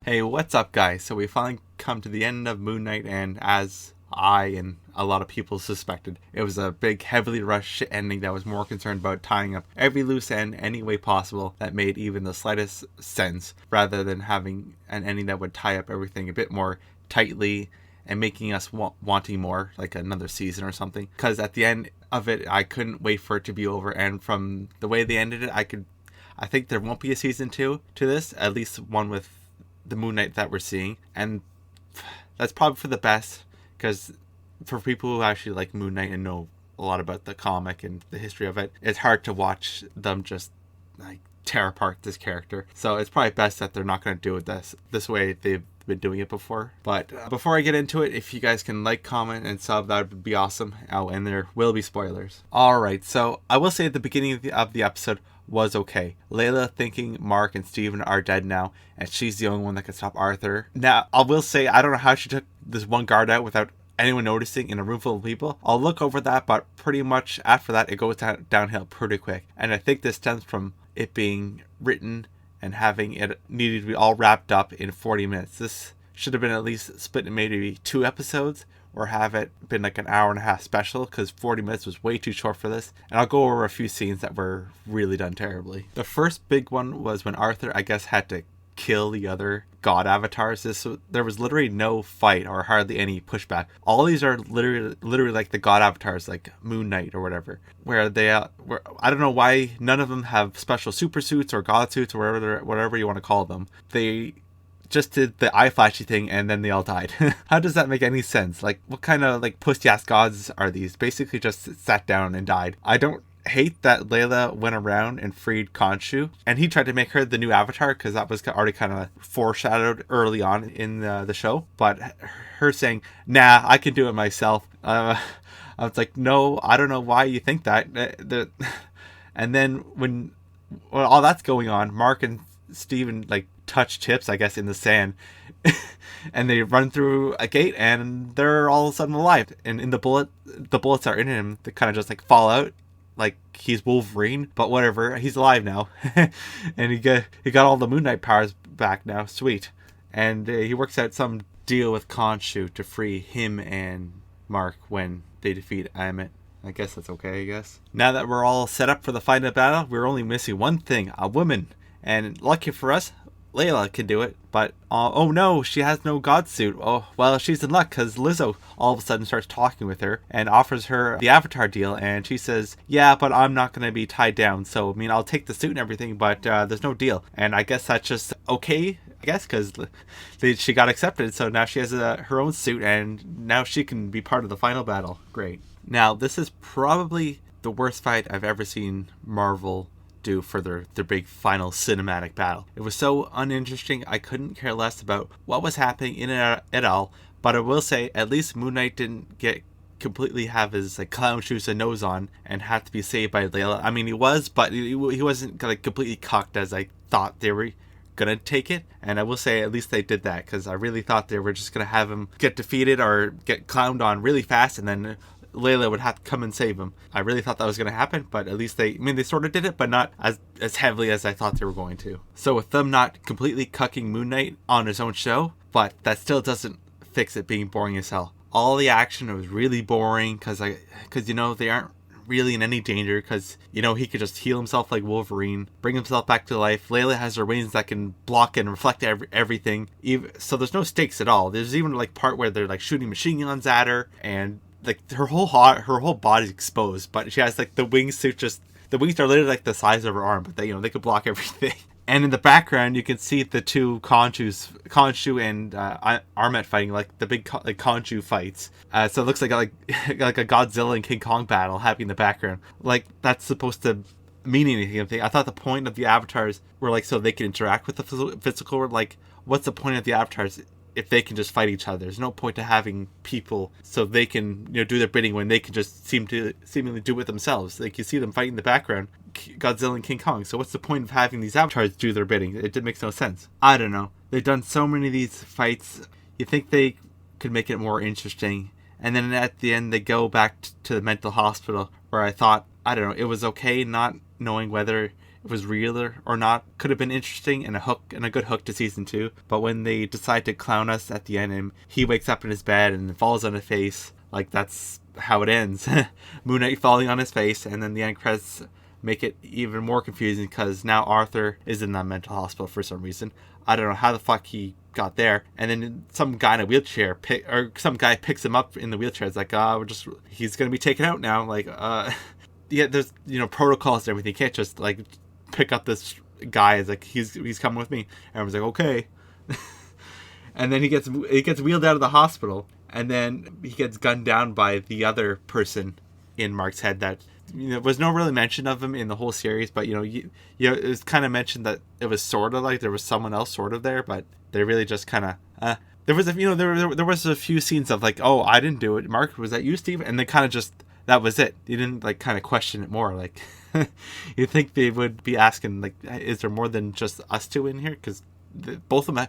Hey, what's up, guys? So we finally come to the end of Moon Knight, and as I and a lot of people suspected, it was a big, heavily rushed ending that was more concerned about tying up every loose end any way possible that made even the slightest sense, rather than having an ending that would tie up everything a bit more tightly and making us wanting more, like another season or something. Because at the end of it, I couldn't wait for it to be over, and from the way they ended it, I think there won't be a season 2 to this, at least one with the Moon Knight that we're seeing, and that's probably for the best, because for people who actually like Moon Knight and know a lot about the comic and the history of it, it's hard to watch them just like tear apart this character. So it's probably best that they're not going to do it this way they've been doing it before. But before I get into it, if you guys can like, comment, and sub, that would be awesome. Oh, and there will be spoilers. Alright, so I will say at the beginning of the episode was okay. Layla thinking Mark and Steven are dead now, and she's the only one that can stop Arthur. Now, I will say, I don't know how she took this one guard out without anyone noticing in a room full of people. I'll look over that, but pretty much after that, it goes downhill pretty quick. And I think this stems from it being written and having it needed to be all wrapped up in 40 minutes. This should have been at least split in maybe 2 episodes, or have it been like an hour and a half special, because 40 minutes was way too short for this. And I'll go over a few scenes that were really done terribly. The first big one was when Arthur, I guess, had to kill the other god avatars. There was literally no fight or hardly any pushback. All these are literally like the god avatars, like Moon Knight or whatever, where they I don't know why none of them have special super suits or god suits or whatever you want to call them. They just did the eye flashy thing and then they all died. How does that make any sense? Like, what kind of like pussy ass gods are these? Basically just sat down and died. I don't hate that Layla went around and freed Khonshu, and he tried to make her the new avatar, because that was already kind of foreshadowed early on in the show. But her saying, nah, I can do it myself, I was like, no, I don't know why you think that. And then when all that's going on, Mark and Steven like touch tips, I guess, in the sand, and they run through a gate and they're all of a sudden alive. And in the bullets are in him, they kind of just like fall out, like he's Wolverine, but whatever, he's alive now. And he got all the Moon Knight powers back now, sweet. And he works out some deal with Khonshu to free him and Mark when they defeat Ammit. I guess that's okay, I guess. Now that we're all set up for the final battle, we're only missing one thing: a woman. And lucky for us, Layla can do it, but oh no, she has no god suit. Oh, well, she's in luck, because Lizzo all of a sudden starts talking with her and offers her the avatar deal, and she says, yeah, but I'm not going to be tied down, so I mean, I'll take the suit and everything, but there's no deal. And I guess that's just okay, I guess, because she got accepted, so now she has her own suit, and now she can be part of the final battle. Great. Now, this is probably the worst fight I've ever seen Marvel do for their big final cinematic battle. It was so uninteresting, I couldn't care less about what was happening in it at all. But I will say, at least Moon Knight didn't get completely have his like clown shoes and nose on and had to be saved by Layla. I mean, he was, but he wasn't like completely cocked as I thought they were gonna take it. And I will say, at least they did that, because I really thought they were just gonna have him get defeated or get clowned on really fast, and then Layla would have to come and save him. I really thought that was going to happen, but at least they sort of did it, but not as heavily as I thought they were going to. So with them not completely cucking Moon Knight on his own show, but that still doesn't fix it being boring as hell. All the action was really boring, because they aren't really in any danger, because he could just heal himself like Wolverine, bring himself back to life. Layla has her wings that can block and reflect everything, so there's no stakes at all. There's even like part where they're like shooting machine guns at her, and like her whole body's exposed, but she has like the wingsuit. The wings are literally like the size of her arm, but they could block everything. And in the background, you can see the two Khonshu and Ammit fighting, like the big like Khonshu fights. So it looks like like a Godzilla and King Kong battle happening in the background. Like, that's supposed to mean anything. I thought the point of the avatars were like so they can interact with the physical world. Like, what's the point of the avatars if they can just fight each other? There's no point to having people so they can do their bidding when they can just seemingly do it themselves. Like, you see them fight in the background, Godzilla and King Kong. So what's the point of having these avatars do their bidding? It makes no sense. I don't know. They've done so many of these fights. You think they could make it more interesting, and then at the end they go back to the mental hospital, where I thought, I don't know, it was okay not knowing whether it was real or not could have been interesting and a good hook to season 2. But when they decide to clown us at the end and he wakes up in his bed and falls on his face, like that's how it ends. Moon Knight falling on his face, and then the end credits make it even more confusing because now Arthur is in that mental hospital for some reason. I don't know how the fuck he got there. And then some guy in a wheelchair some guy picks him up in the wheelchair. It's like, he's gonna be taken out now. Like, yeah, there's protocols and everything. You can't just like pick up this guy. It's like he's coming with me. And everyone's like, okay. And then he gets wheeled out of the hospital, and then he gets gunned down by the other person in Mark's head that was no really mention of him in the whole series, but it was kind of mentioned that it was sort of like there was someone else sort of there, but they really just kind of there was there was a few scenes of like, oh, I didn't do it, Mark, was that you, Steve? And they kind of just, that was it. You didn't like kind of question it more. Like you think they would be asking like, is there more than just us two in here? Because both of them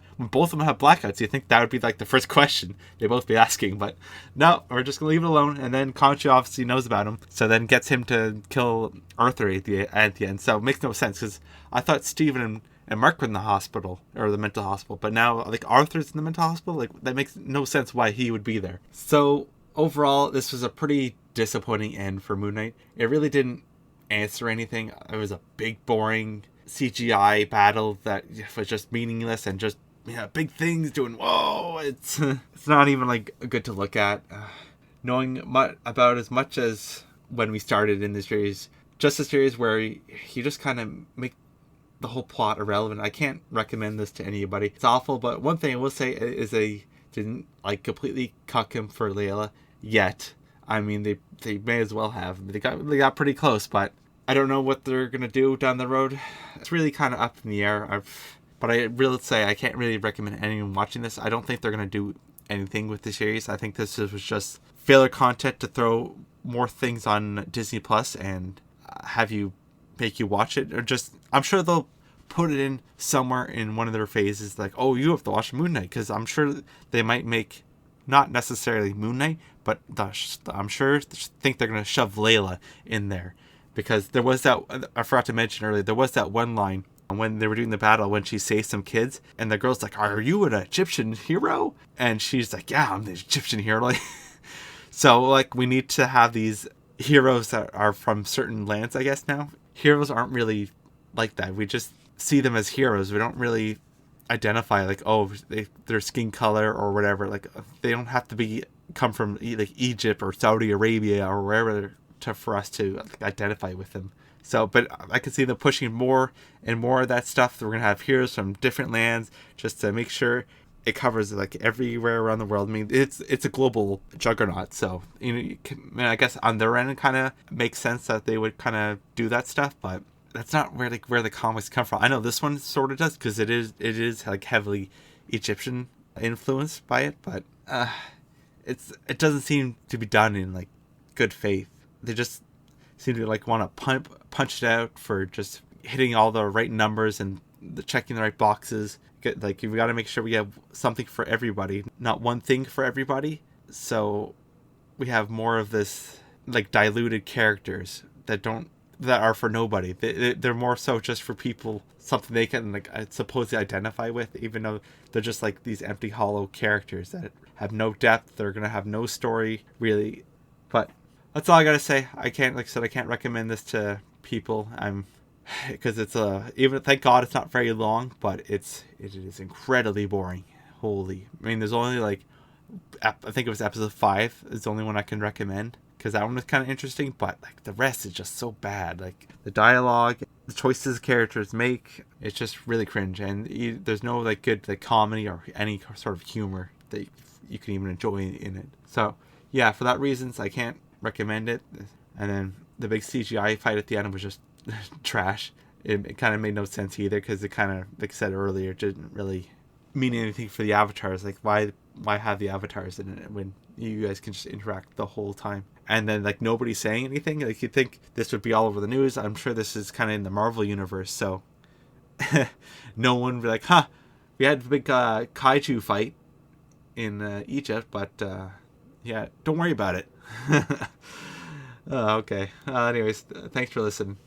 have blackouts. You think that would be like the first question they both be asking, but no, we're just gonna leave it alone. And then Conchu obviously knows about him, so then gets him to kill Arthur at the end. So it makes no sense because I thought Steven and Mark were in the hospital or the mental hospital, but now like Arthur's in the mental hospital. Like that makes no sense why he would be there. So overall, this was a pretty disappointing end for Moon Knight. It really didn't answer anything. It was a big, boring CGI battle that was just meaningless and just big things doing whoa. It's not even like good to look at. Knowing about as much as when we started in this series, just a series where he just kind of make the whole plot irrelevant. I can't recommend this to anybody. It's awful, but one thing I will say is they didn't like completely cuck him for Layla yet. I mean, they may as well have. They got pretty close, but I don't know what they're going to do down the road. It's really kind of up in the air. But I really say I can't really recommend anyone watching this. I don't think they're going to do anything with the series. I think this was just filler content to throw more things on Disney Plus and make you watch it. Or just, I'm sure they'll put it in somewhere in one of their phases. Like, oh, you have to watch Moon Knight. Because I'm sure they might make, not necessarily Moon Knight, but I'm sure think they're going to shove Layla in there. Because there was that, I forgot to mention earlier, there was that one line when they were doing the battle when she saved some kids, and the girl's like, are you an Egyptian hero? And she's like, yeah, I'm the Egyptian hero. Like, so like we need to have these heroes that are from certain lands, I guess now. Heroes aren't really like that. We just see them as heroes. We don't really identify like, oh, their skin color or whatever. Like they don't have to come from like Egypt or Saudi Arabia or wherever for us to identify with them. So, but I can see them pushing more and more of that stuff. We're gonna have heroes from different lands just to make sure it covers like everywhere around the world. I mean, it's a global juggernaut. So I guess on their end, it kind of makes sense that they would kind of do that stuff, but that's not where the comics come from. I know this one sort of does because it is like heavily Egyptian influenced by it, but it doesn't seem to be done in like good faith. They just seem to like want to punch it out for just hitting all the right numbers and checking the right boxes. Like we got to make sure we have something for everybody, not one thing for everybody. So we have more of this like diluted characters that are for nobody. They're more so just for people, something they can like supposedly identify with, even though they're just like these empty, hollow characters that have no depth. They're gonna have no story really. But that's all I gotta say. I can't recommend this to people. Because it's even thank God it's not very long, but it is incredibly boring. Holy, I mean, there's only like I think it was episode 5 is the only one I can recommend because that one was kind of interesting, but like the rest is just so bad. Like the dialogue, the choices characters make, it's just really cringe, and there's no like good like comedy or any sort of humor that you can even enjoy in it. So yeah, for that reasons, I can't recommend it. And then the big CGI fight at the end was just trash. It kind of made no sense either because it kind of, like I said earlier, didn't really mean anything for the avatars. Like why have the avatars in it when you guys can just interact the whole time? And then like nobody's saying anything. Like you'd think this would be all over the news. I'm sure this is kind of in the Marvel universe, so no one would be like, we had a big kaiju fight in Egypt, but yeah, don't worry about it. Okay. Anyways, thanks for listening.